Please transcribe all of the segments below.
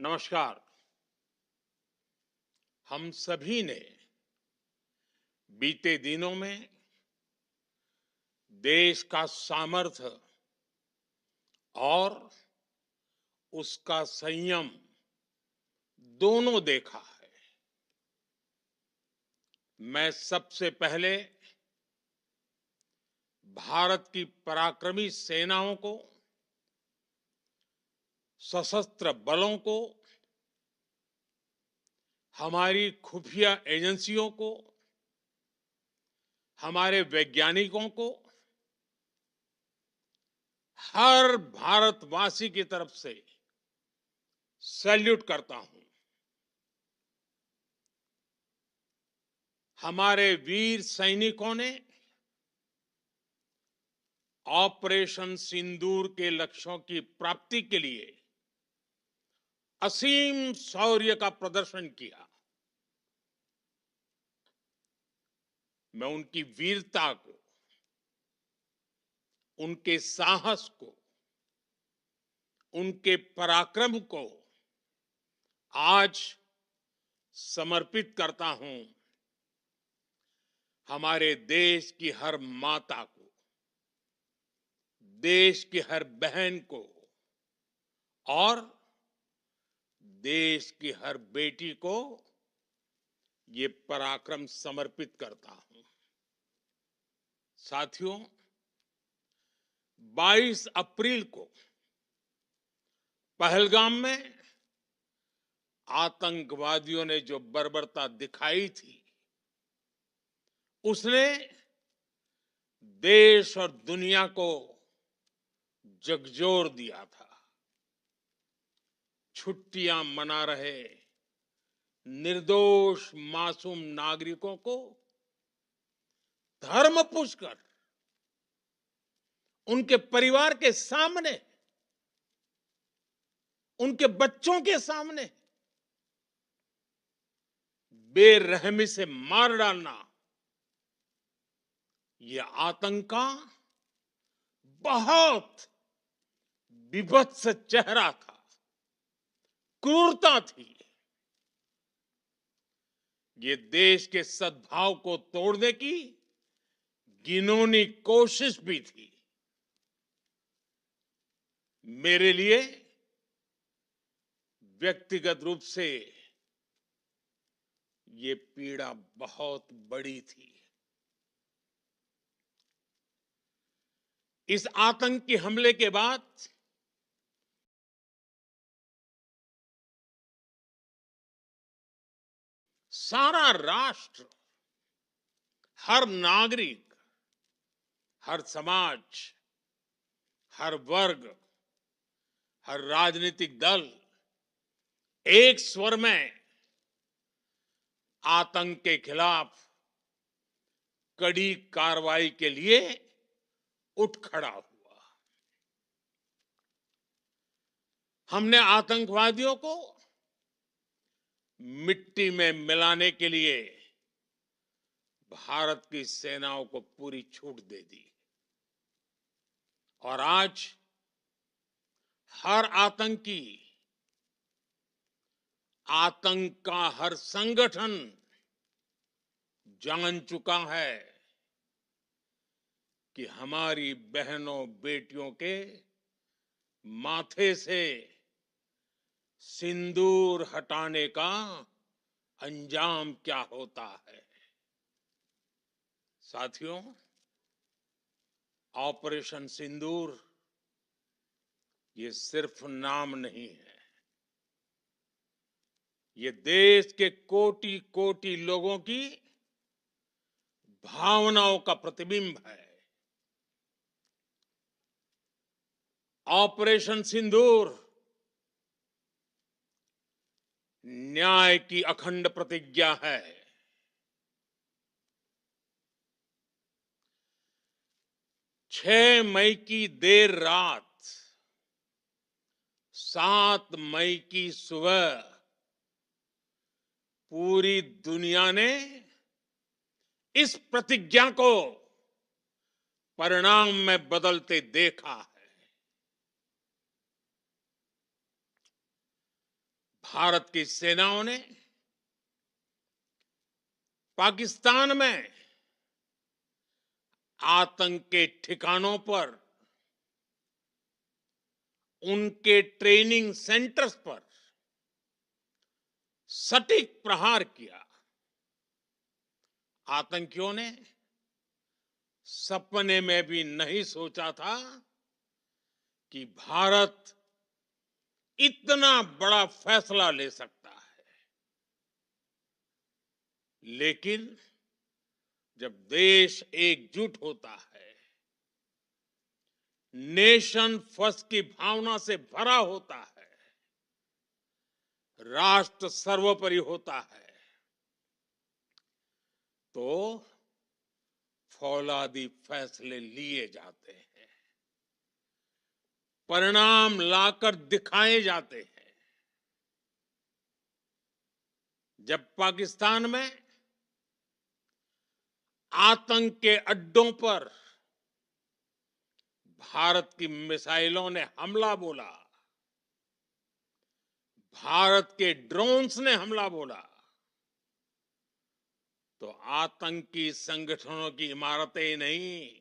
नमस्कार। हम सभी ने बीते दिनों में देश का सामर्थ्य और उसका संयम दोनों देखा है। मैं सबसे पहले भारत की पराक्रमी सेनाओं को, सशस्त्र बलों को, हमारी खुफिया एजेंसियों को, हमारे वैज्ञानिकों को, हर भारतवासी की तरफ से सैल्यूट करता हूं। हमारे वीर सैनिकों ने ऑपरेशन सिंदूर के लक्ष्यों की प्राप्ति के लिए असीम शौर्य का प्रदर्शन किया। मैं उनकी वीरता को, उनके साहस को, उनके पराक्रम को आज समर्पित करता हूं हमारे देश की हर माता को, देश की हर बहन को और देश की हर बेटी को ये पराक्रम समर्पित करता हूं। साथियों, 22 अप्रैल को पहलगाम में आतंकवादियों ने जो बर्बरता दिखाई थी, उसने देश और दुनिया को झकझोर दिया था। छुट्टियां मना रहे निर्दोष मासूम नागरिकों को धर्म पूछकर उनके परिवार के सामने, उनके बच्चों के सामने बेरहमी से मार डालना, यह आतंक का बहुत विभत्स चेहरा था, क्रूरता थी। ये देश के सद्भाव को तोड़ने की घिनौनी कोशिश भी थी। मेरे लिए व्यक्तिगत रूप से ये पीड़ा बहुत बड़ी थी। इस आतंकी हमले के बाद सारा राष्ट्र, हर नागरिक, हर समाज, हर वर्ग, हर राजनीतिक दल एक स्वर में आतंक के खिलाफ कड़ी कार्रवाई के लिए उठ खड़ा हुआ। हमने आतंकवादियों को मिट्टी में मिलाने के लिए भारत की सेनाओं को पूरी छूट दे दी और आज हर आतंकी, आतंक का हर संगठन जान चुका है कि हमारी बहनों बेटियों के माथे से सिंदूर हटाने का अंजाम क्या होता है। साथियों, ऑपरेशन सिंदूर ये सिर्फ नाम नहीं है, ये देश के कोटि कोटि लोगों की भावनाओं का प्रतिबिंब है। ऑपरेशन सिंदूर न्याय की अखंड प्रतिज्ञा है। 6 मई की देर रात, 7 मई की सुबह पूरी दुनिया ने इस प्रतिज्ञा को परिणाम में बदलते देखा है। भारत की सेनाओं ने पाकिस्तान में आतंक के ठिकानों पर, उनके ट्रेनिंग सेंटर्स पर सटीक प्रहार किया। आतंकियों ने सपने में भी नहीं सोचा था कि भारत इतना बड़ा फैसला ले सकता है। लेकिन जब देश एकजुट होता है, नेशन फर्स्ट की भावना से भरा होता है, राष्ट्र सर्वोपरि होता है, तो फौलादी फैसले लिए जाते हैं, परिणाम लाकर दिखाए जाते हैं। जब पाकिस्तान में आतंक के अड्डों पर भारत की मिसाइलों ने हमला बोला, भारत के ड्रोन्स ने हमला बोला, तो आतंकी संगठनों की इमारतें नहीं,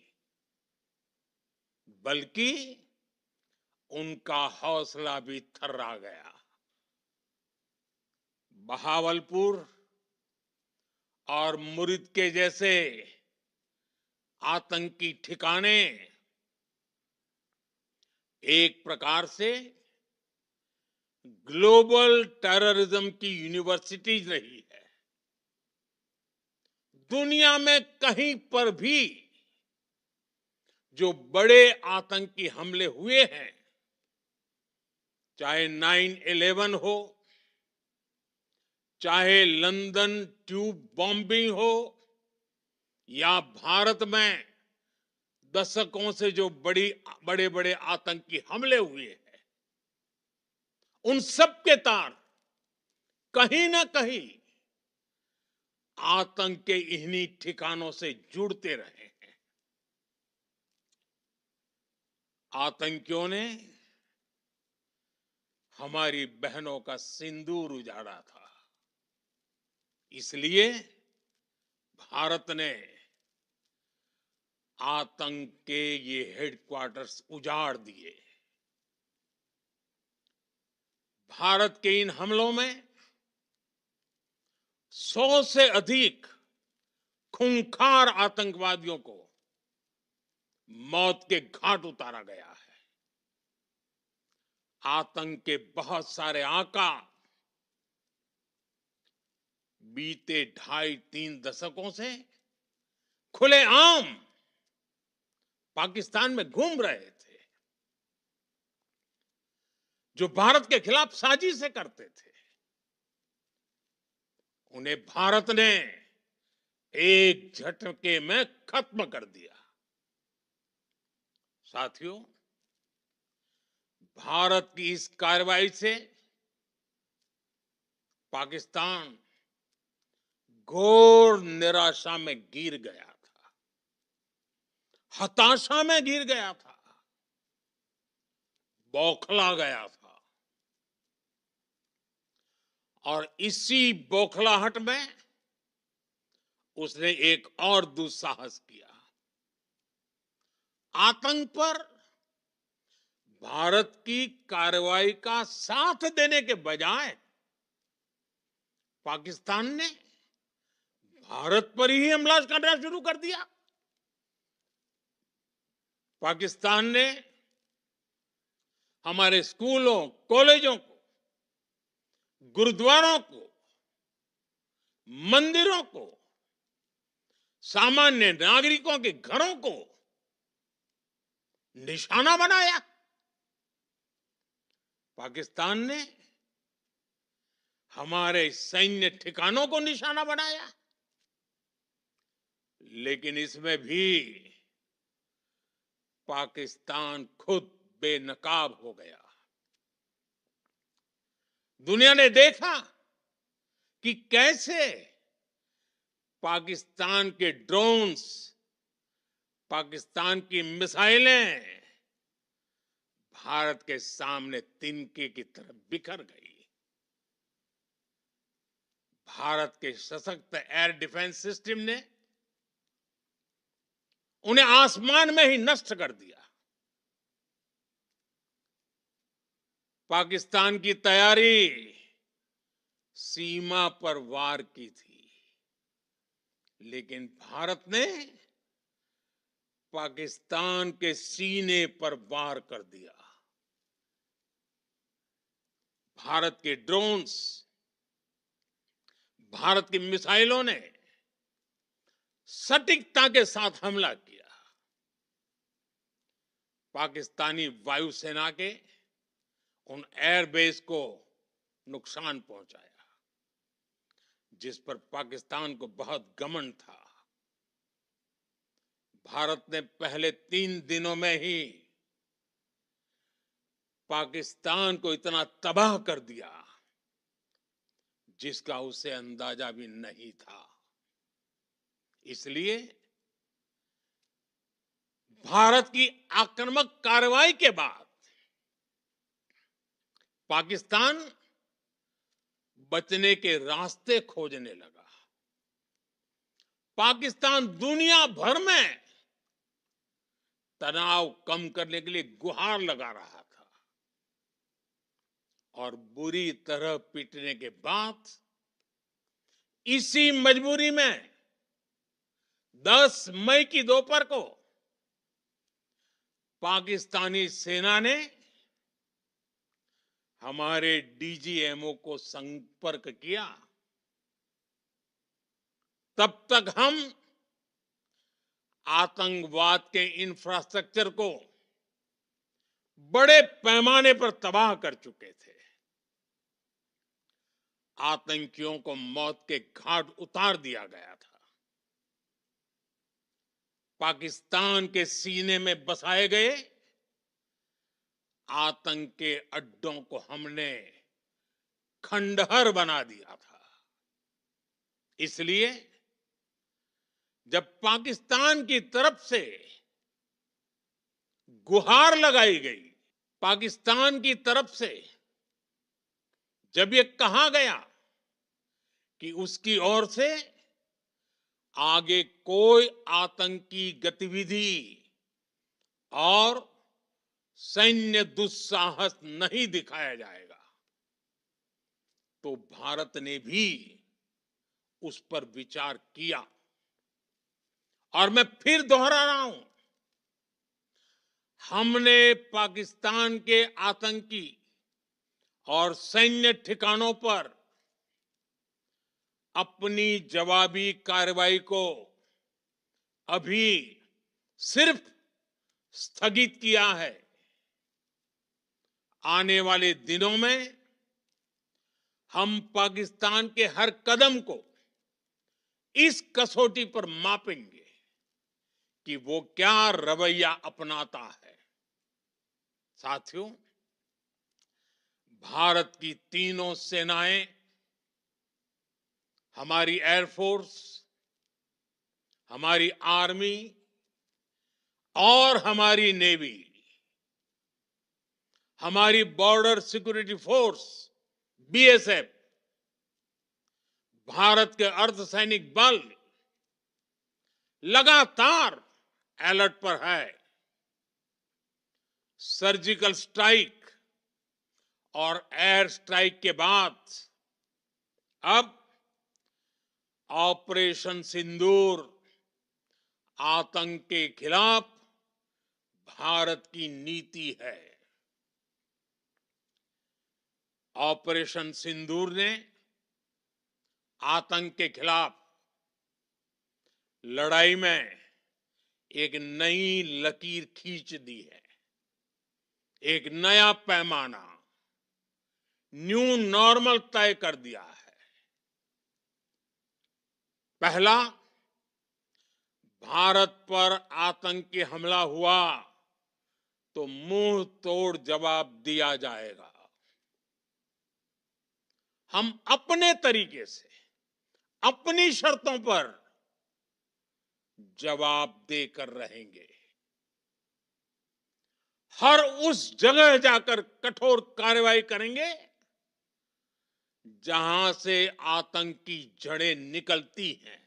बल्कि उनका हौसला भी थर्रा गया। बहावलपुर और मुरिद के जैसे आतंकी ठिकाने एक प्रकार से ग्लोबल टेररिज्म की यूनिवर्सिटीज रही है। दुनिया में कहीं पर भी जो बड़े आतंकी हमले हुए हैं, चाहे 9/11 हो, चाहे लंदन ट्यूब बॉम्बिंग हो, या भारत में दशकों से जो बड़े बड़े आतंकी हमले हुए हैं, उन सब के तार कहीं ना कहीं आतंक के इन्हीं ठिकानों से जुड़ते रहे हैं। आतंकियों ने हमारी बहनों का सिंदूर उजाड़ा था, इसलिए भारत ने आतंक के ये हेडक्वार्टर्स उजाड़ दिए। भारत के इन हमलों में 100 से अधिक खूंखार आतंकवादियों को मौत के घाट उतारा गया है। आतंक के बहुत सारे आका बीते 2.5-3 दशकों से खुलेआम पाकिस्तान में घूम रहे थे, जो भारत के खिलाफ साजिशें करते थे। उन्हें भारत ने एक झटके में खत्म कर दिया। साथियों, भारत की इस कार्रवाई से पाकिस्तान घोर निराशा में गिर गया था, हताशा में गिर गया था, बौखला गया था। और इसी बौखलाहट में उसने एक और दुस्साहस किया। आतंक पर भारत की कार्रवाई का साथ देने के बजाय पाकिस्तान ने भारत पर ही हमला करना शुरू कर दिया। पाकिस्तान ने हमारे स्कूलों, कॉलेजों को, गुरुद्वारों को, मंदिरों को, सामान्य नागरिकों के घरों को निशाना बनाया। पाकिस्तान ने हमारे सैन्य ठिकानों को निशाना बनाया। लेकिन इसमें भी पाकिस्तान खुद बेनकाब हो गया। दुनिया ने देखा कि कैसे पाकिस्तान के ड्रोन्स, पाकिस्तान की मिसाइलें भारत के सामने तिनके की तरह बिखर गई। भारत के सशक्त एयर डिफेंस सिस्टम ने उन्हें आसमान में ही नष्ट कर दिया। पाकिस्तान की तैयारी सीमा पर वार की थी, लेकिन भारत ने पाकिस्तान के सीने पर वार कर दिया। भारत के ड्रोन्स, भारत की मिसाइलों ने सटीकता के साथ हमला किया। पाकिस्तानी वायुसेना के उन एयरबेस को नुकसान पहुंचाया, जिस पर पाकिस्तान को बहुत घमंड था। भारत ने पहले 3 दिनों में ही पाकिस्तान को इतना तबाह कर दिया जिसका उसे अंदाजा भी नहीं था। इसलिए भारत की आक्रामक कार्रवाई के बाद पाकिस्तान बचने के रास्ते खोजने लगा। पाकिस्तान दुनिया भर में तनाव कम करने के लिए गुहार लगा रहा था, और बुरी तरह पीटने के बाद इसी मजबूरी में 10 मई की दोपहर को पाकिस्तानी सेना ने हमारे डीजीएमओ को संपर्क किया। तब तक हम आतंकवाद के इंफ्रास्ट्रक्चर को बड़े पैमाने पर तबाह कर चुके थे। आतंकियों को मौत के घाट उतार दिया गया था। पाकिस्तान के सीने में बसाए गए आतंक के अड्डों को हमने खंडहर बना दिया था। इसलिए जब पाकिस्तान की तरफ से गुहार लगाई गई, पाकिस्तान की तरफ से जब ये कहा गया कि उसकी ओर से आगे कोई आतंकी गतिविधि और सैन्य दुस्साहस नहीं दिखाया जाएगा, तो भारत ने भी उस पर विचार किया। और मैं फिर दोहरा रहा हूं, हमने पाकिस्तान के आतंकी और सैन्य ठिकानों पर अपनी जवाबी कार्रवाई को अभी सिर्फ स्थगित किया है। आने वाले दिनों में हम पाकिस्तान के हर कदम को इस कसौटी पर मापेंगे कि वो क्या रवैया अपनाता है। साथियों, भारत की तीनों सेनाएं, हमारी एयरफोर्स, हमारी आर्मी और हमारी नेवी, हमारी border security force BSF, Bharat के अर्धसैनिक बल लगातार अलर्ट पर है। सर्जिकल स्ट्राइक और एयर स्ट्राइक के बाद अब ऑपरेशन सिंदूर आतंक के खिलाफ भारत की नीति है। ऑपरेशन सिंदूर ने आतंक के खिलाफ लड़ाई में एक नई लकीर खींच दी है, एक नया पैमाना, न्यू नॉर्मल तय कर दिया है। पहला, भारत पर आतंकी हमला हुआ तो मुंह तोड़ जवाब दिया जाएगा। हम अपने तरीके से, अपनी शर्तों पर जवाब देकर रहेंगे। हर उस जगह जाकर कठोर कार्रवाई करेंगे जहां से आतंक की जड़ें निकलती हैं।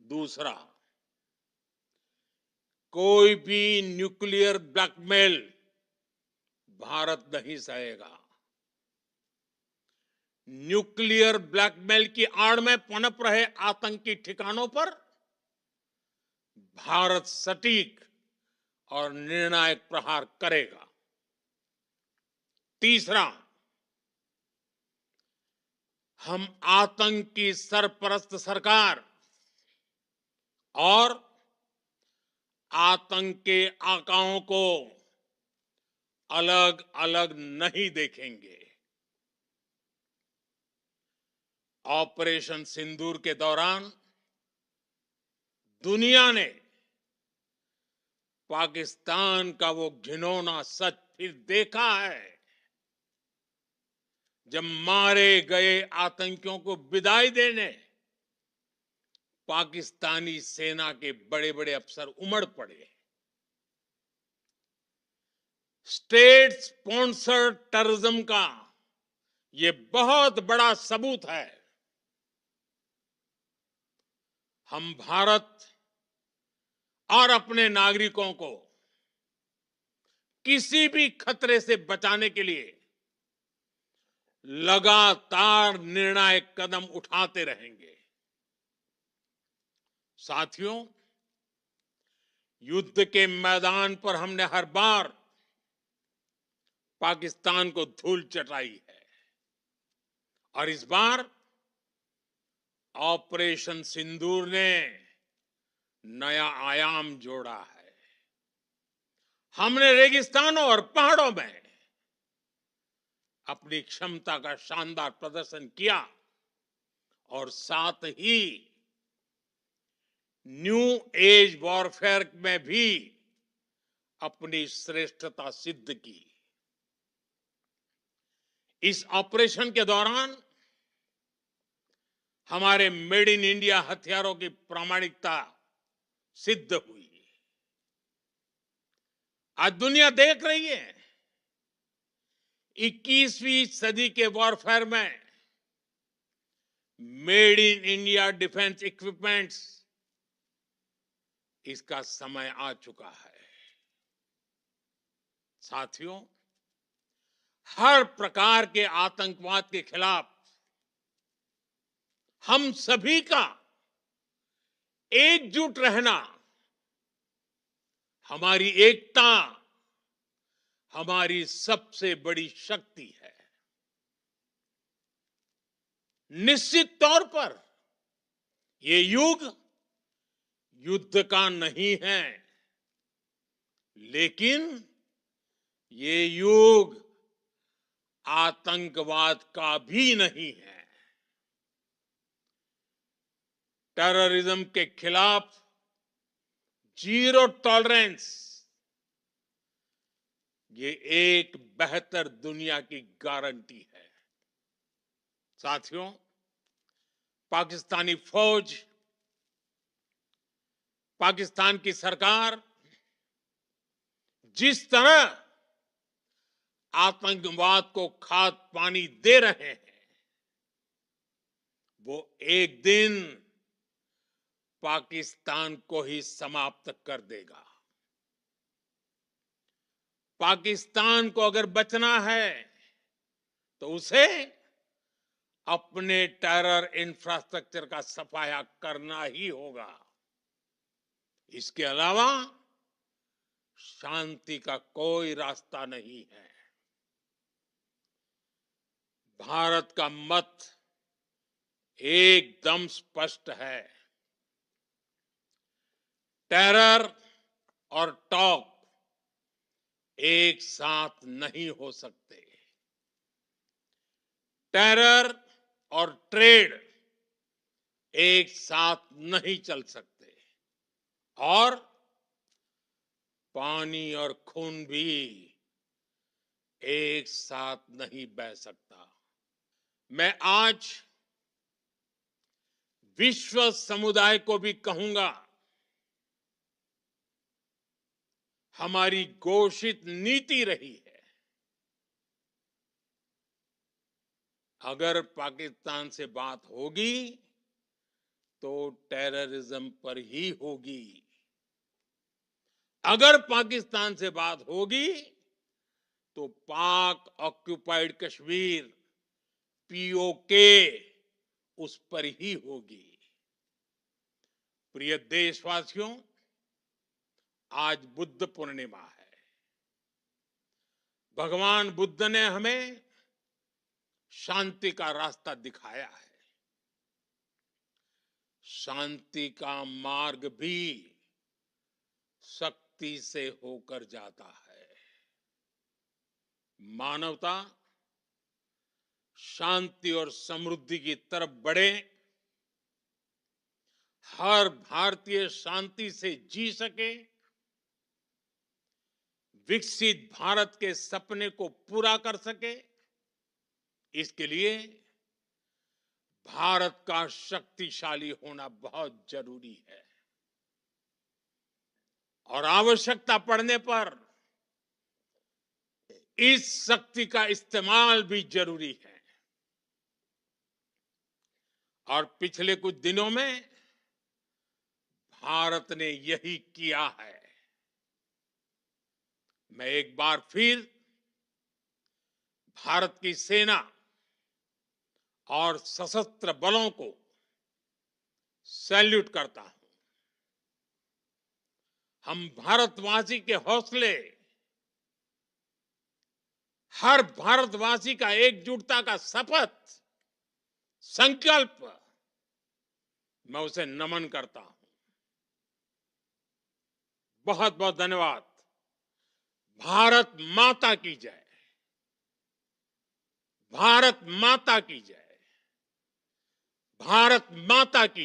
दूसरा, कोई भी न्यूक्लियर ब्लैकमेल भारत नहीं सहेगा। न्यूक्लियर ब्लैकमेल की आड़ में पनप रहे आतंकी ठिकानों पर भारत सटीक और निर्णायक प्रहार करेगा। तीसरा, हम आतंक की सरपरस्त सरकार और आतंक के आकाओं को अलग अलग नहीं देखेंगे। ऑपरेशन सिंदूर के दौरान दुनिया ने पाकिस्तान का वो घिनौना सच फिर देखा है, जब मारे गए आतंकियों को विदाई देने पाकिस्तानी सेना के बड़े बड़े अफसर उमड़ पड़े। स्टेट स्पॉन्सर्ड टेररिज्म का ये बहुत बड़ा सबूत है। हम भारत और अपने नागरिकों को किसी भी खतरे से बचाने के लिए लगातार निर्णायक कदम उठाते रहेंगे। साथियों, युद्ध के मैदान पर हमने हर बार पाकिस्तान को धूल चटाई है और इस बार ऑपरेशन सिंदूर ने नया आयाम जोड़ा है। हमने रेगिस्तानों और पहाड़ों में अपनी क्षमता का शानदार प्रदर्शन किया और साथ ही न्यू एज वॉरफेयर में भी अपनी श्रेष्ठता सिद्ध की। इस ऑपरेशन के दौरान हमारे मेड इन इंडिया हथियारों की प्रामाणिकता सिद्ध हुई। आज दुनिया देख रही है 21वीं सदी के वॉरफेयर में made in India defence equipments, इसका समय आ चुका है। साथियों, हर प्रकार के आतंकवाद के खिलाफ हम सभी का एकजुट रहना हमारी एकता, हमारी सबसे बड़ी शक्ति है। निश्चित तौर पर ये युग युद्ध का नहीं है, लेकिन ये युग आतंकवाद का भी नहीं है। टेररिज्म के खिलाफ जीरो टॉलरेंस, ये एक बेहतर दुनिया की गारंटी है। साथियों, पाकिस्तानी फौज, पाकिस्तान की सरकार जिस तरह आतंकवाद को खाद पानी दे रहे हैं, वो एक दिन पाकिस्तान को ही समाप्त कर देगा। पाकिस्तान को अगर बचना है तो उसे अपने टेरर इंफ्रास्ट्रक्चर का सफाया करना ही होगा। इसके अलावा शांति का कोई रास्ता नहीं है। भारत का मत एकदम स्पष्ट है। टेरर और टॉक एक साथ नहीं हो सकते। टेरर और ट्रेड एक साथ नहीं चल सकते और पानी और खून भी एक साथ नहीं बह सकता। मैं आज विश्व समुदाय को भी कहूंगा, हमारी घोषित नीति रही है अगर पाकिस्तान से बात होगी तो टेररिज्म पर ही होगी। अगर पाकिस्तान से बात होगी तो पाक ऑक्युपाइड कश्मीर पीओके उस पर ही होगी। प्रिय देशवासियों, आज बुद्ध पूर्णिमा है। भगवान बुद्ध ने हमें शांति का रास्ता दिखाया है। शांति का मार्ग भी शक्ति से होकर जाता है। मानवता शांति और समृद्धि की तरफ बढ़े, हर भारतीय शांति से जी सके, विकसित भारत के सपने को पूरा कर सके, इसके लिए भारत का शक्तिशाली होना बहुत जरूरी है। और आवश्यकता पड़ने पर इस शक्ति का इस्तेमाल भी जरूरी है। और पिछले कुछ दिनों में भारत ने यही किया है। मैं एक बार फिर भारत की सेना और सशस्त्र बलों को सैल्यूट करता हूं। हम भारतवासी के हौसले, हर भारतवासी का एकजुटता का शपथ, संकल्प, मैं उसे नमन करता हूं। बहुत बहुत धन्यवाद। भारत माता की जय। भारत माता की जय। भारत माता की जय।